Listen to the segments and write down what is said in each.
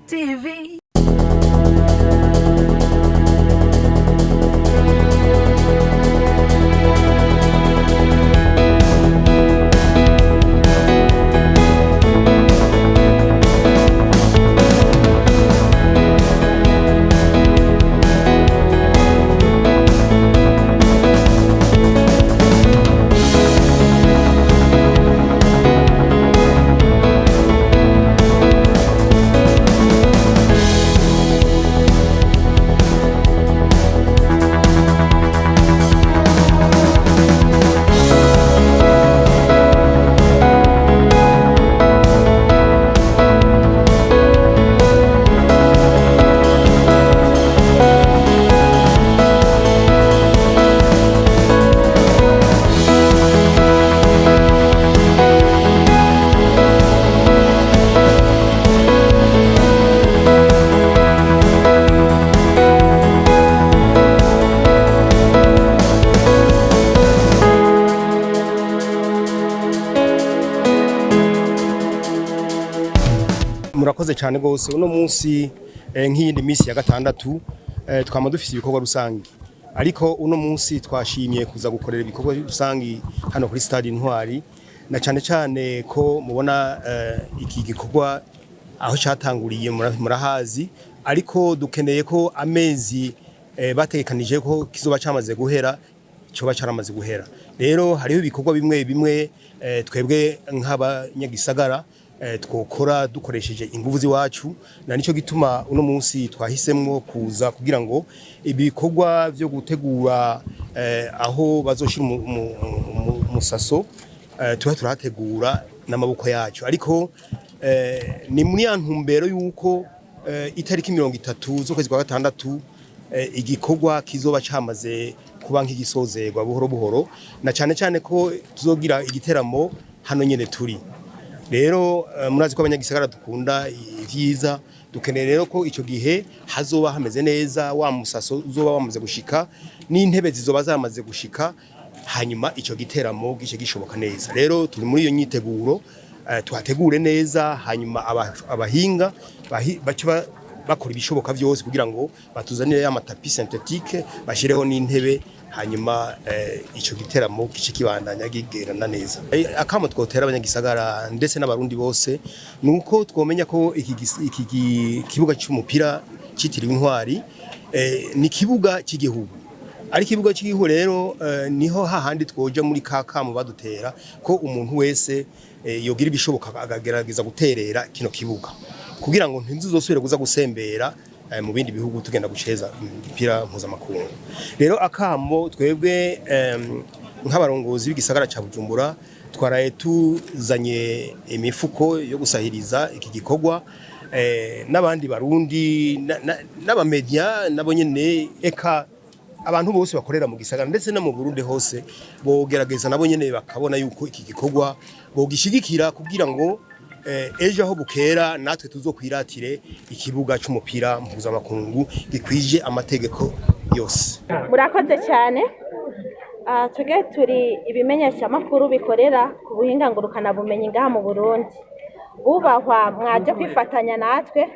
TV. Murakoze cyane gose uno munsi nk'iyindi minsi ya gatandatu twama dufise ibikorwa rusangi ariko uno munsi twashimye kuza gukorera ibikorwa rusangi hano kuri stade Intwari na cyane ko mubona iki gikorwa aho cyatanguriye murahazi ariko dukeneye ko amezi batekanije ko kizoba cyamaze guhera cyo bacaramaze guhera rero hariho ibikorwa bimwe twebwe nk'abanyagisagara twokora dukoresheje inguvu ziwacu na nico gituma uno munsi twahisemwo kuza kugira ngo ibikorwa byo gutegura aho bazoshira musaso turahategura n'amaboko yacu ariko ni muri ya ntumbero yuko itariki 30 z'ukwezi kwa gatandatu igikorwa kizoba cyamaze kuba nk'igisozerwa buhoro na cyane ko tuzogira igiteramo hano nyene turi rero murazi ko abanyagisagara dukunda ivyiza dukeneye rero ko ico gihe hazoba hameze neza wa musaso uzoba wamaze gushika n'intebe zizoba zamaze gushika hanyuma ico giteramo gice gishoboka neza rero turi muri iyo nyiteguro twategure neza hanyuma abahinga baca bakora ibishoboka byose kugira ngo batuzanire ya matapi synthétique bashireho n'intebe hanyuma ico giteramo gice kibandanya gigerana neza akamo twotera abanyagisagara ndetse n'abarundi bose nuko twomenya ko iki kibuga cy'umupira citiriwe Intwari ni kibuga cy'igihugu ari kibuga cy'igihugu rero niho hahandi twoja muri kakamu badutera ko umuntu wese yogira ibishoboka agagerageza guterera kino kibuga kugira ngo ntizuzosubire kuza gusembera mu bindi bihugu tugenda guceza imipira mpuzamakungu rero akamo twebwe nk'abarongozi b'igisagara ca Bujumbura twaraye tuzanye imifuko yo gusahiriza iki gikorwa n'abandi barundi n'abamedia nabo nyene eka abantu bose bakorera mu gisagara ndetse no mu Burundi hose bogerageza nabo nyene bakabona yuko iki gikorwa bogishigikira kugira ngo ejo aho bukera natwe tuzokwiratire ikibuga cy'umupira mpuzamakungu gikwije amategeko yose. Murakoze cyane twege turi ibimenyesha makuru bikorera ku buhinga ngurukana bumenyi ngaha mu Burundi bubahwa mwaje kwifatanya natwe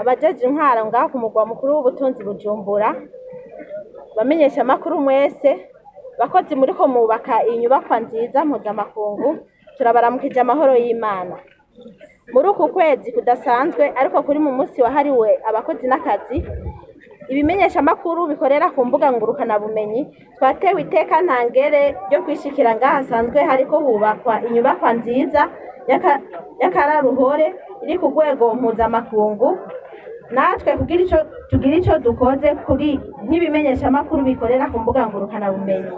abajeje intwara ngaha ku mugwa mukuru w'ubutunzi Bujumbura bamenyesha makuru mwese bakozi muri ko mubaka inyubakwa nziza mpuzamakungu turabaramukije amahoro y'Imana muri uku kwezi kudasanzwe ariko kuri mu munsi wahariwe abakozi n'akazi ibimenyesha makuru bikorera ku mbuga ngurukana bumenyi twatewe iteka ntangere ryo kwishikira ngaha sanzwe hariko hubakwa inyubakwa nziza y'akararuhore iri ku rwego mpuzamakungu natwe tugira ico dukoze kuri n'ibimenyesha makuru bikorera ku mbuga ngurukana bumenyi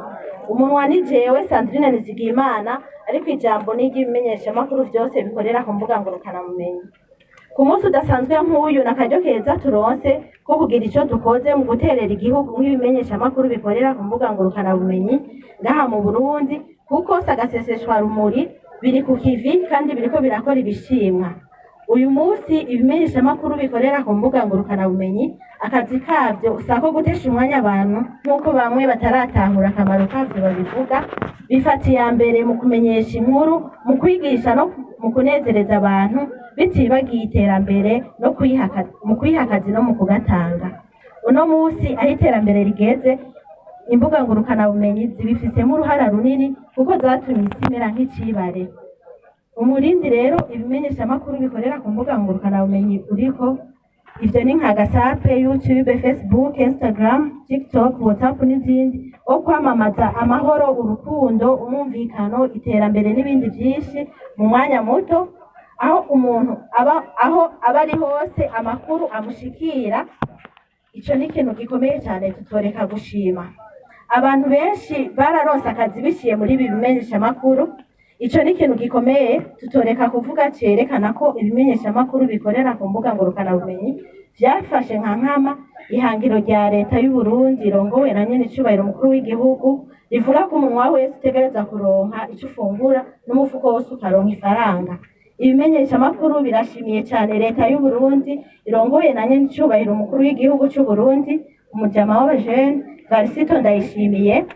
umunwa ni jewe Sandrine Nizigimana ariko ijambo n'igimenyesha makuru byose bikorera ku mbuga ngurukana bumenyi ku munsi udasanzwe nk'uyu nakaryo keza turonse ko kugira ico dukoze mu guterera igihugu nk'ibimenyesha makuru bikorera ku mbuga ngurukana bumenyi ngaha mu Burundi kuko sagaseseshwa rumuri biri ku kivi kandi biriko birakora ibishimwa uyu munsi ibimenyesha makuru bikorera ku mbuga ngurukana bumenyi akazi kavyo usako gutesha umwanya abantu nkuko bamwe bataratahura akamaro kavyo babivuga bifatiye mbere mu kumenyesha inkuru mu kwigisha mu kunezereza abantu bitibagiye iterambere no mu kwiha akazi no mu kugatanga. Uno munsi aho iterambere rigeze, imbuga ngurukanabumenyi zibifisemo uruhara runini kuko zatumye isi imera nk'icibare. Umurindi rero ibimenyeshamakuru bikorera ku mbuga ngurukanabumenyi uriko, ivyo ni nka WhatsApp, YouTube, Facebook, Instagram, TikTok, WhatsApp n'izindi, wo kwamamaza amahoro, urukundo, umumvikano, iterambere n'ibindi vyinshi mu mwanya muto, aho umuntu aba ari hose amakuru amushikira. Ico ni ikintu gikomeye cyane tutoreka gushima. Abantu benshi bararonse akazi biciye muri ibi bimenyeshamakuru. Ico ni ikintu gikomeye tutoreka kuvuga, cerekana ko ibimenyeshamakuru bikorera ku mbuga ngurukanabumenyi vyafashe nka nkama ihangiro rya leta y'u Burundi irongowe na nyene icubahiro umukuru w'igihugu, rivuga ko umunwa wese utegereza kuronka ico ufungura n'umufuko wose ukaronka ifaranga. Ibimenyeshamakuru birashimiye cyane leta y'u Burundi irongowe na nyene icubahiro umukuru w'igihugu c'u Burundi, umujama w'abajene Varisito Ndayishimiye,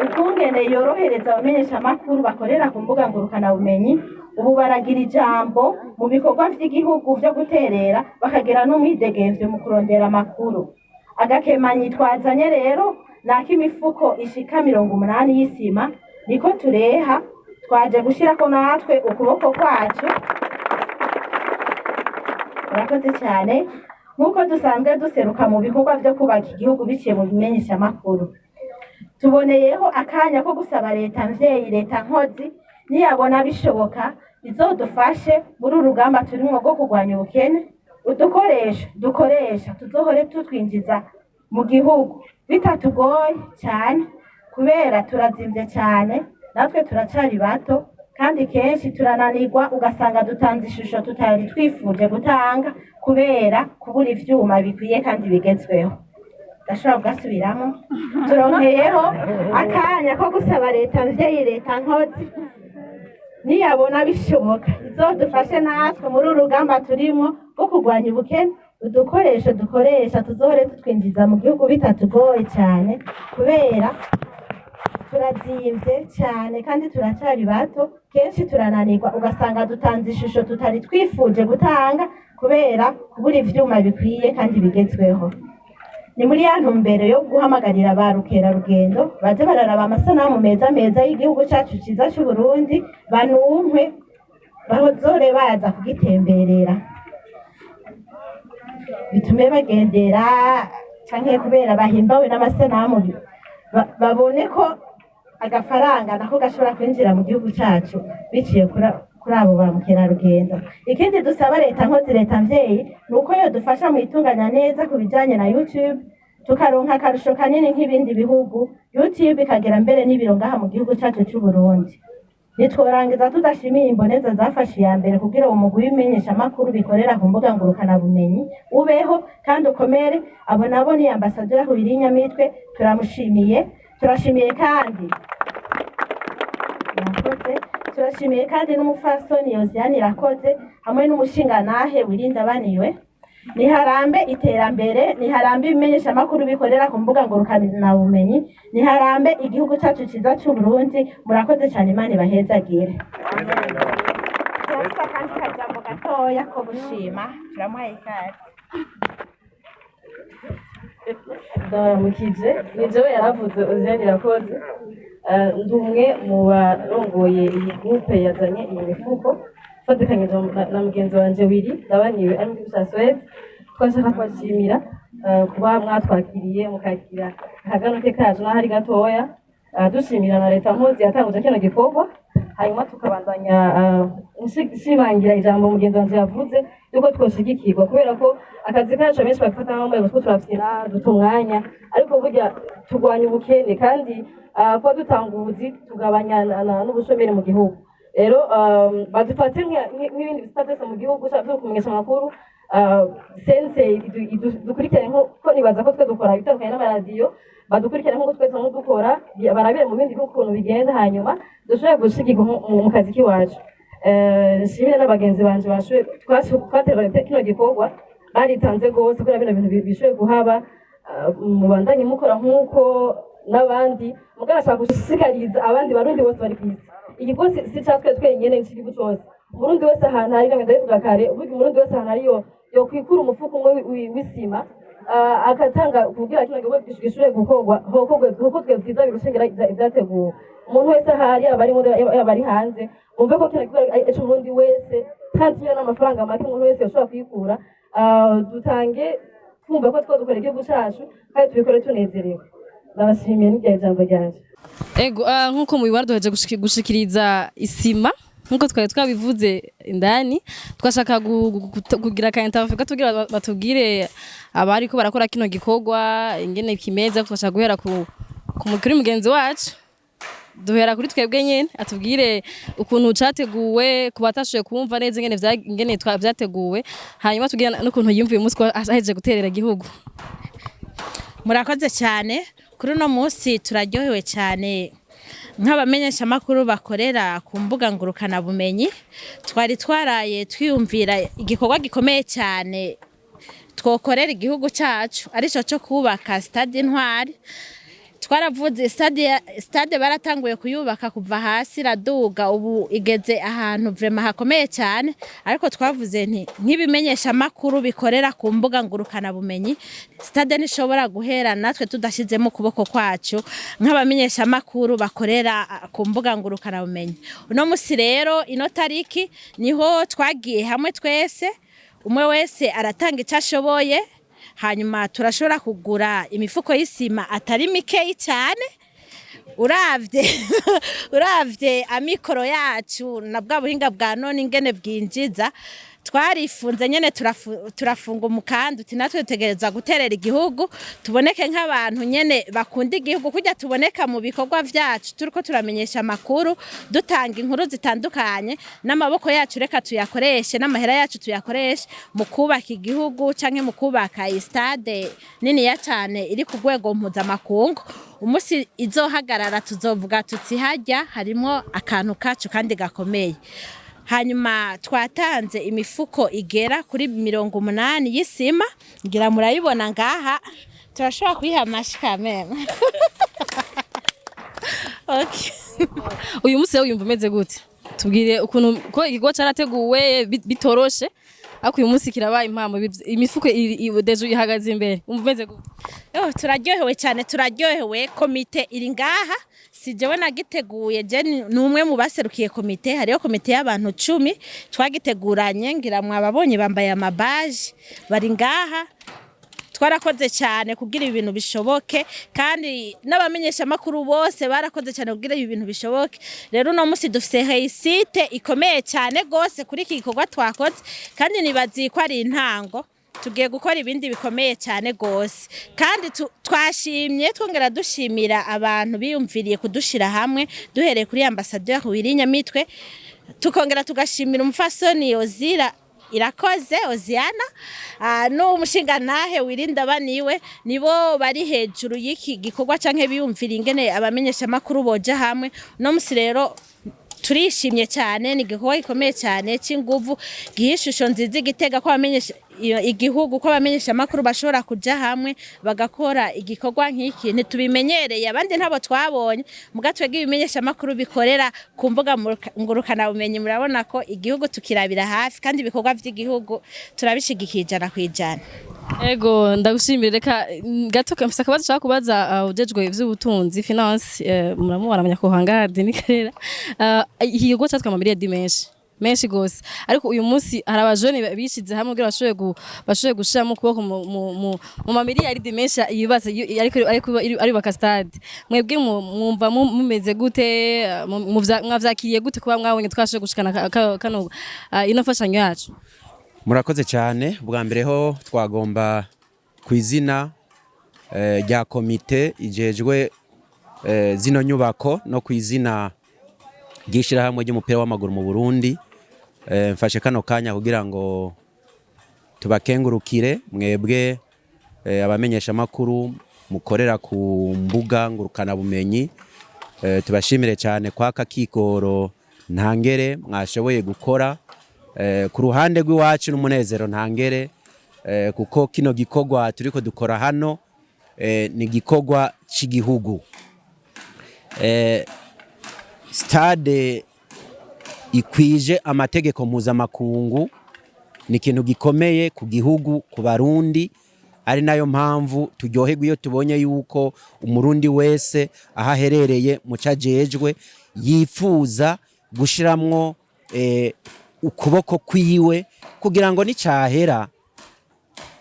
ukungene yorohereza abamenyeshamakuru bakorera ku mbuga ngurukanabumenyi. Ubu baragira ijambo mu bikorwa vy'igihugu vyo guterera, bakagira n'umwidegemvyo mu kurondera amakuru. Agakemanyi twazanye rero n'ak'imifuko ishika 80 y'isima, niko tureha, twaje gushirako natwe ukuboko kwacu. Murakoze cyane. Nk'uko dusanzwe duseruka mu bikorwa vyo kubaka igihugu biciye mu bimenyeshamakuru, tuboneyeho akanya ko gusaba leta mvyeyi, leta nkozi, niyabona bishoboka izodufashe muri urugamba turimwo rwo kurwanya ubukene. Udukoresho dukoresha tuzohore tutwinjiza mu gihugu bitatugoye cyane, kubera turazimvye cyane, natwe turacari bato, kandi kenshi turananirwa, ugasanga dutanze ishusho tutari twifuje gutanga kubera kubura ivyuma bikwiye kandi bigezweho. Ndashobora kugasubiramo. Turonkeyeho akanya ko gusaba leta mvyeyi, leta nkozi, niyabona bishoboka izodufashe natwe muri urugamba turimo rwo kurwanya ubukene. Udukoresho dukoresha tuzohore tutwinjiza mu gihugu bitatugoye cyane, kubera turazimvye cyane kandi turacari bato, kenshi turananirwa, ugasanga dutanze ishusho tutari twifuje gutanga kubera kubura ivyuma bikwiye kandi bigezweho. Ni muri ya ntumbero yo guhamagarira ba rukerarugendo baze bararaba amasanamu meza meza y'igihugu cacu ciza c'u Burundi, banunkwe, bazore baza kugitemberera, bitume bagendera canke kubera bahimbawe n'amasanamu, babone ko agafaranga nako gashobora kwinjira mu gihugu cacu biciye kuri abo ba mukerarugendo. Ikindi dusaba leta nkozi, leta mvyeyi, nuko yodufasha mu itunganya neza ku bijanye na YouTube, tukaronka akarusho kanini nk'ibindi bihugu. YouTube ikagera mbere n'ibiro ngaha mu gihugu cacu c'u Burundi. Nitworangiza tudashimiye imboneza zafashe iya mbere kugira uwo mugwi w'imenyeshamakuru bikorera ku mbuga ngurukanabumenyi ubeho kandi ukomere. Abo nabo ni Ambasaderi Huirinyamitwe, turamushimiye. Turashimiye kandi n'umufasoni Yosiane Irakoze hamwe n'umushingantahe Wirindabaniwe. Niharambe iterambere, niharambe ibimenyeshamakuru bikorera ku mbuga ngurukanabumenyi, niharambe igihugu cacu ciza c'u Burundi. Murakoze cyane, Imana ibahezagire. Kandi kajambo gatoya ko gushima, turamuhaye ikaze. Ndaramukije, ni jewe yaravuze Yosiane Irakoze, ndi umwe mu barongoye iyi groupe yazanye iyi mifuko, fatikanyije na mugenzi wanje Wirindabaniwe ari mu gihugu ca Suède. Twashaka kubashimira kuba mwatwakiriye mukagira akaganuke kacu n'aho ari gatoya, dushimira na leta nkozi yatanguje kino gikorwa. Hanyuma tukabandanya nshimangira ijambo mugenzi wanje yavuze yuko twoshigikirwa, kubera ko akazi kacu benshi babifata nk'amwe ko turafyina duta umwanya, ariko burya turwanya ubukene kandi kuba dutanga ubuzi tugabanya n'ubushomeri mu gihugu. Rero badufate nk'ibindi bisata byose mu gihugu cyo kumenyesha amakuru. Sense dukurikirane ko nibaza ko twe dukora bitandukanye n'amaradiyo, badukurikirane nk'uko twese dukora, barabire mu bindi bihugu ukuntu bigenda, hanyuma dushobore gushigirwa mu kazi k'iwacu. Nshimire n'abagenzi banje twateranye kino gikorwa, baritanze rwose kubera bino bintu bishoboye kuhaba. Mubandanye mukora nk'uko n'abandi, mugashaka gushishikariza abandi barundi bose bari ku isi ikigo si catwe twenyene n'ikigo cyose umurundi wese ahantu hari ngamwe ndabivuga kare uvuga umurundi wese ahantu ariyo yo kwikura umufuko umwe w'isima akatanga kugira kino gikorwa gishobore gukorwa hokorwe vyiza birushengera ivyateguwe umuntu wese ahari abari hanze umve ko kino gikorwa ejo umurundi wese kandi n'amafaranga make umuntu wese yoshobora kwikura dutange twumva ko twodukora igihugu cacu kandi tubikore tunezerewe ndabashimiye n'irya jambo ryanje ego nkuko mubibona duheje gushikiriza isima nkuko twari twabivuze indani twashaka kugira ka interview tugira batubwire abari ko barakora kino gikorwa ingene kimeza twashaka guhera ku mukuru mugenzi wacu duhera kuri twebwe nyene atubwire ukuntu categuwe kubatashoye kumva neza ingene byateguwe hanyuma tugira n'ukuntu yimvuye umunsi aheje guterera igihugu. Murakoze cyane kuri uno munsi turaryohewe cyane nk'abamenyesha makuru bakorera ku mbuga ngurukana bumenyi twari twaraye twiyumvira igikorwa gikomeye cyane twokorera igihugu cyacu arico cyo kubaka stade Intwari. Twaravuze stade baratanguye kuyubaka kuva hasi raduga ubu igeze ahantu vraiment hakomeye cyane ariko twavuze ntibimenyesha makuru bikorera ku mbuga ngurukana bumenyi stade nishobora guhera natwe tudashizemo kuboko kwacu nk'abamenyesha makuru bakorera ku mbuga ngurukana bumenyi. Uno musi rero ino tariki niho twagiye hamwe twese umwe wese aratanga icashoboye hanyuma turashobora kugura imifuko y'isima atari mikeyi cyane uravye amikoro yacu na bwa buhinga bwa none ingene bwinjiza twarifunze nyene turafunga umukanda uti natwe dutegereza guterera igihugu tuboneke nk'abantu nyene bakunda igihugu kujya tuboneka mu bikorwa vyacu turiko turamenyesha makuru dutanga inkuru zitandukanye n'amaboko yacu reka tuyakoreshe n'amahera yacu tuyakoreshe mu kubaka igihugu canke mu kubaka stade nini ya cyane iri ku rwego mpuzamakungu. Umusi izohagarara tuzovuga tuti hajya harimo akantu kacu kandi gakomeye. Hanyuma twatanze imifuko igera kuri 80 y'isima ngira murayibona ngaha turashobora kuyiha amashika meme. Okay. Uyu musi uyumva umeze gute tubwire ukuntu ko ikigo cyarateguwe bitoroshe ako uyu musi kirabaye impambo imifuko dejo ihagaze imbere umveze gute? Turaryohewe cyane turaryohewe komite iri ngaha si jewe nagiteguye je numwe mu baserukiye komite hariyo komite y'abantu 10 twagiteguranye ngira mwababonye bambaye amabaje bari ngaha twarakoze cyane kugira ibintu bishoboke kandi n'abamenyesha makuru bose barakoze cyane kugira ibintu bishoboke. Rero no musi dufise réussite ikomeye cyane gose kuri iki gikorwa twakoze kandi nibazi ko ari intango tugiye gukora ibindi bikomeye cyane gose kandi twashimye twongera dushimira abantu biyumviriye kudushira hamwe duhereye kuri ambassadeur Wirinyamitwe tukongera tugashimira umufasoni Ozira Irakoze Oziana n'umushinga nahe Wirinda baniwe nibo bari hejuru y'iki gikorwa canke biyumvira ingene abamenyesha makuru boja hamwe no musi rero turishimye cyane ni gikorwa gikomeye cyane cy'inguvu gihishusho nziza igitega ko abamenyesha igihugu ko abamenyesha makuru bashobora kuja hamwe bagakora igikorwa nk'iki ntitubimenyereye abandi ntabo twabonye mugatwe gibimenyesha makuru bikorera ku mbuga ngurukana bumenyi murabona ko igihugu tukirabira hafi kandi ibikorwa by'igihugu turabishigikijana kwijana. Ego ndagushimira reka gato kamfisa akabazo cyangwa kubaza ujejwe ivy'ubutunzi finance muramubara abanyakuhanga Denikarera ikigo cyatwa amamiliyoni menshi gose ariko uyu munsi hari abajone bishize hamwe kugira bashoboye gushiramo kuboko mu mamiliyoni menshi yubatse ariko ari baka stade mwebwe mwumva mumeze gute mwavyakiriye gute kuba mwabonye twashoboye gushikana kano ino fashanyo yacu? Murakoze cyane bwa mbere ho twagomba kwizina rya komite ijejwe zino nyubako no kwizina gishira hamwe ry'umupira w'amaguru mu Burundi mfashe kano kanya kugira ngo tubakengurukire mwebwe abamenyesha makuru mukorera ku mbuga ngurukana bumenyi tubashimire cyane kwa kakikoro ntangere mwashoboye gukora ku ruhande rw'iwacu n'umunezero ntangere kuko kino gikorwa turiko dukora hano ni gikorwa cy'igihugu stade ikwije amategeko mpuzamakungu ni ikintu gikomeye ku gihugu, ku Barundi, ari nayo mpamvu turyoherwa iyo tubonye yuko umurundi wese aho aherereye mu cajejwe yifuza gushiramwo ukuboko kwiwe kugira ngo nicahera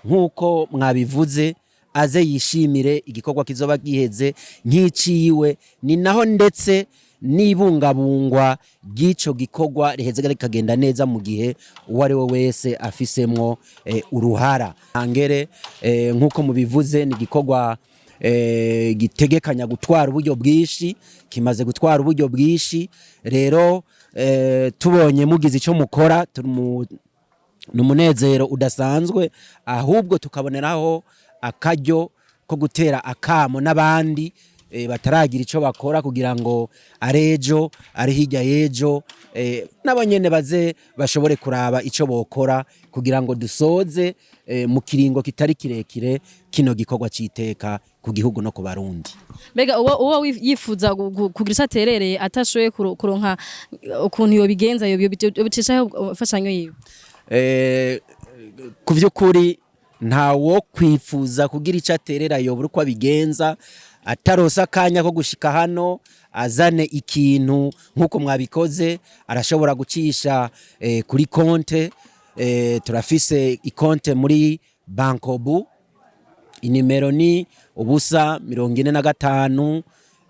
nk'uko mwabivuze aze yishimire igikorwa kizoba giheze nk'iciwe. Ni naho ndetse n'ibungabungwa ry'ico gikorwa riheze rikagenda neza mu gihe uwo ari we wese afisemwo uruhara. Angere nk'uko mubivuze ni igikorwa gitegekanya gutwara uburyo bwinshi, kimaze gutwara uburyo bwinshi. Rero tubonye mugize icyo mukora n'umunezero udasanzwe, ahubwo tukaboneraho akaryo ko gutera akamo n'abandi bataragira icyo bakora kugira ngo arejo ari hirya y'ejo nabo nyene baze bashobore kuraba icyo bokora kugira ngo dusoze mu kiringo kitari kirekire kino gikorwa cy'iteka ku gihugu no ku Barundi. Mbega uwo yifuza kugira icyo aterereye atashoboye kuronka ukuntu yo bigenza yo bicishaho fashanyo yiwe, ku by'ukuri ntawo kwifuza kugira icyo aterera yobura uko abigenza atarosa akanya ko gushika hano azane ikintu nk'uko mwabikoze. Arashobora gucisha kuri konte, turafise ikonte muri Bankobu, inimero ni ubusa 45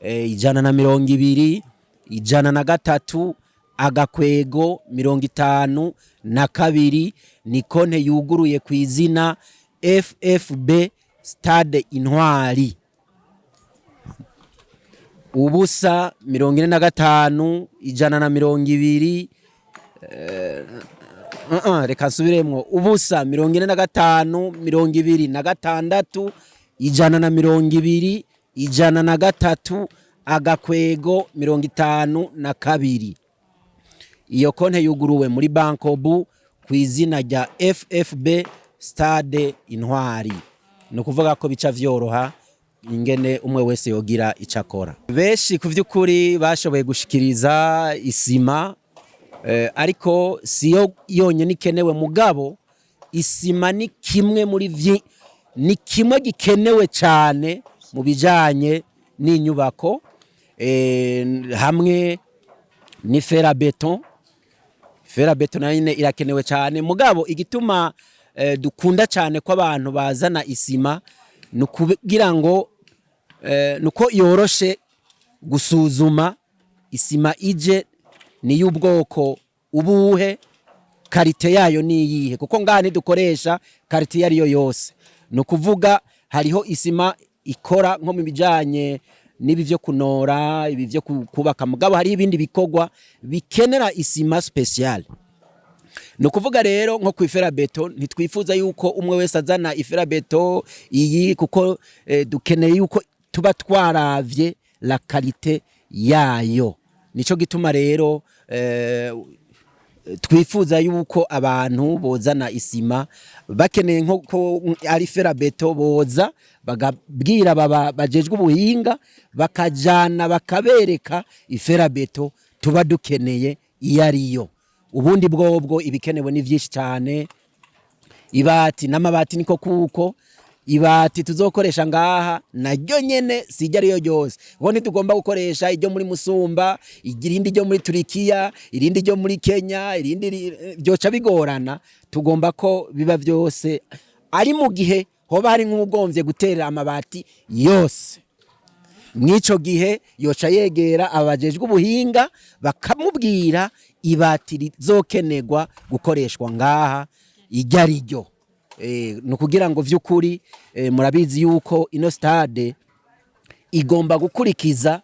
120 103 agakwego 52. Ni konte yuguruye ku izina FFB Stade Intwari, ubusa 45 120 reka nsubiremwo ubusa 45 26 120 103 agakwego 52. Iyo konte yuguruwe muri Bankobu ku izina rya FFB Stade Intwari. No kuvuga ko bica vyoroha ingene umwe wese yogira icakora. Beshi ku vy'ukuri bashoboye gushikiriza isima, ariko siyo yonyene ikenewe, mugabo isima ni kimwe muri ni kimwe gikenewe cyane mu bijanye n'inyubako, hamwe ni ferabeton. Ferabeton nayo irakenewe cyane, mugabo igituma dukunda cyane ko abantu bazana isima nukugira ngo nuko yoroshe gusuzuma isima ije ni y'ubwoko ubuhe, karite yayo ni yihe, kuko ngani dukoresha karite yari yo yose. No kuvuga hariho isima ikora nko mu bijanye nibi byo kunora, ibi byo kubaka, mugabo hari ibindi bikorwa bikenera isima special. No kuvuga rero nko ku iferabeto ntitwifuza yuko umwe wese azana iferabeto iyi, kuko dukeneye yuko tuba twaravye la qualité yayo. Nico gituma rero twifuza yuko abantu bozana isima bakeneye nko ari ferabeto boza bagabwira bajejwe ubuhinga bakajana bakabereka iferabeto tuba dukeneye iyariyo. Ubundi bwobwo ibikenewe ni vyinshi cyane, ibati n'amabati niko kuko ibati tuzokoresha ngaha naryo nyene sijya ariyo yose, ngo ntitugomba gukoresha iryo muri Musumba, irindi ryo muri Turikiya, irindi ryo muri Kenya, irindi byoca bigorana. Tugomba ko biba byose ari mu gihe hoba hari nk'ugomvye gutera amabati yose, mwico gihe yoca yegera abajejwe ubuhinga bakamubwira ibati rizokenegwa gukoreshwa ngaha iryo ari ryo. No kugira ngo vy'ukuri murabizi yuko ino stade igomba gukurikiza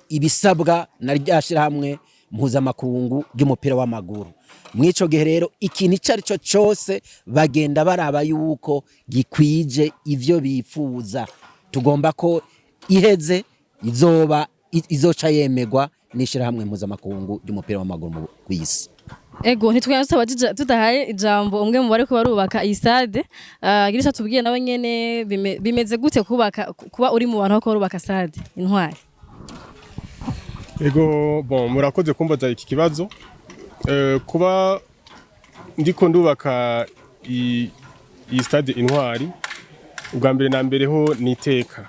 ibisabwa na ryashira hamwe mpuzamakungu ry'umupira w'amaguru. Mwico gihe rero ikintu icari cyo cyose bagenda baraba yuko gikwije ivyo bifuza. Tugomba ko iheze izoca yemegwa nishira hamwe mpuzamakungu ry'umupira w'amaguru mu kwisi. Ego ntitwanya tudahaye ijambo umwe mu bari ko barubaka iyi stade, girisha tubwiye nawe nyene bimeze gute kuba uri mu bantu ko barubaka stade Intwari? Ego bon murakoze kumbaza iki kibazo kuba ndiko ndubaka iyi stade Intwari ubwa mbere na mbere ho niteka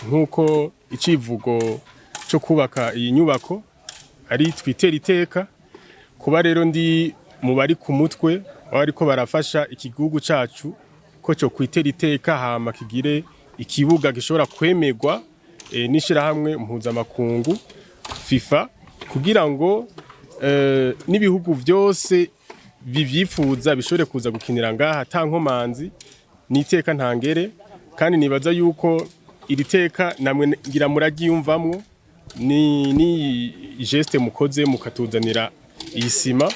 nkuko icivugo cyo kubaka iyi nyubako ari twitera iteka kuba rero ndi mu bari ku mutwe bariko barafasha ikigihugu cacu ko cyo kwitera iteka hama kigire ikibuga gishobora kwemerwa n'ishirahamwe mpuzamakungu FIFA kugira ngo n'ibihugu byose bivyifuza bishobore kuza gukinira ngaha tankomanzi niteka ntangere kandi nibaza yuko iri teka namwe ngira muragiyumvamwo ni geste mukoze mukatuzanira isima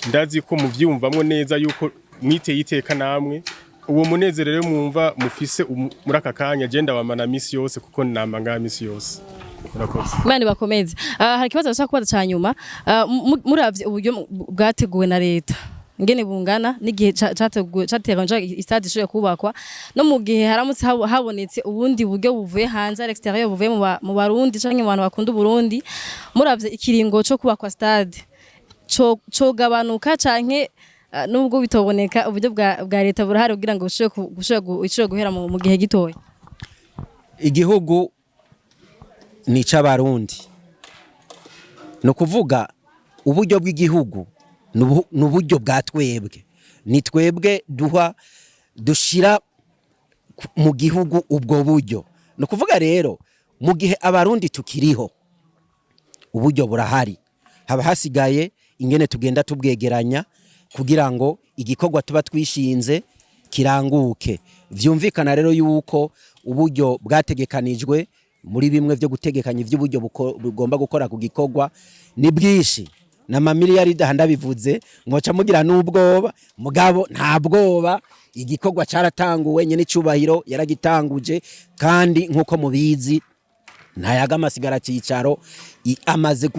ndazi ko muvyumvamwo neza yuko mwiteye iteka namwe uwo munezero rero mwumva mufise muri aka kanya je ndabamana misi yose kuko nama nga misi yose murakoze Mani bakomeze hari kibazo bashaka kubaza cyanyuma muravye uburyo bwateguwe na leta ngene bungana n'igihe cyateganyije stade ishobora kubakwa no mu gihe haramutse habonetse ubundi buryo buvuye hanze à l'extérieur buvuye mu Barundi canke mu bantu bakunda Burundi muravye ikiringo cyo kubakwa stade cyo gabanuka canke nubwo bitoboneka uburyo bwa leta burahari kugira ngo ushobore guhera mu gihe gitoya igihugu ni c'abarundi no kuvuga uburyo bw'igihugu n'uburyo bwa twebwe ni twebwe dushira mu gihugu ubwo buryo no kuvuga rero mu gihe abarundi tukiriho uburyo burahari haba hasigaye ingene tugenda tubwegeranya kugira ngo igikorwa tuba twishinze kiranguke vyumvikana rero yuko uburyo bwategekanijwe muri bimwe byo gutegekanya ivy'uburyo bugomba gukora ku gikorwa ni bwishi na mamiliyari ndabivuze mwoca mugira n'ubwoba mugabo nta bwoba igikorwa cyaratanguwe nyene cyubahiro yaragitanguje kandi nkuko mubizi ntayaga amasigara cicaro amaze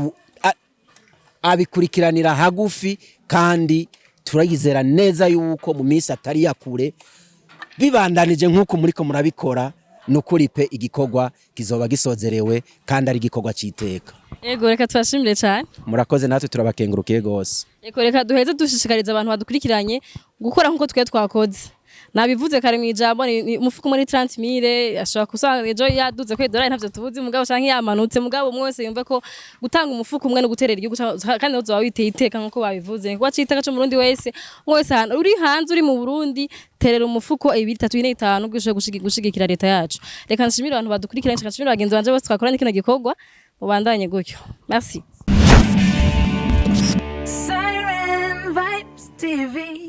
abikurikiranira hagufi kandi turayizera neza yuko mu minsi atari yakure bibandanije nkuko muriko murabikora nukuri pe igikorwa kizoba gisozerewe kandi ari igikorwa citeka. Ego reka twashimire cyane. Murakoze natwe turabakengurukiye gose. Ego reka duheze dushishikariza abantu badukurikiranye gukora nkuko twe twakoze. Nabivuze kare mwijambo ni umufuko muri 30,000 ashaka kusanga ejo yaduze ko dolari ntavyo tubuzi mugabo canke yamanutse mugabo mwese yumve ko gutanga umufuko umwe no guterera igihugu kandi uzo witeye iteka nkuko babivuze ngo bacitaka cyo mu Burundi wese mwese uri hanze uri mu Burundi terera umufuko 2-3-4-5 gushigikira leta yacu. Reka nshimire abantu badukurikiranye nshimire bagenzi banje bose twakoranye kino gikorwa mubandanye gutyo. Merci. Siren Vibes TV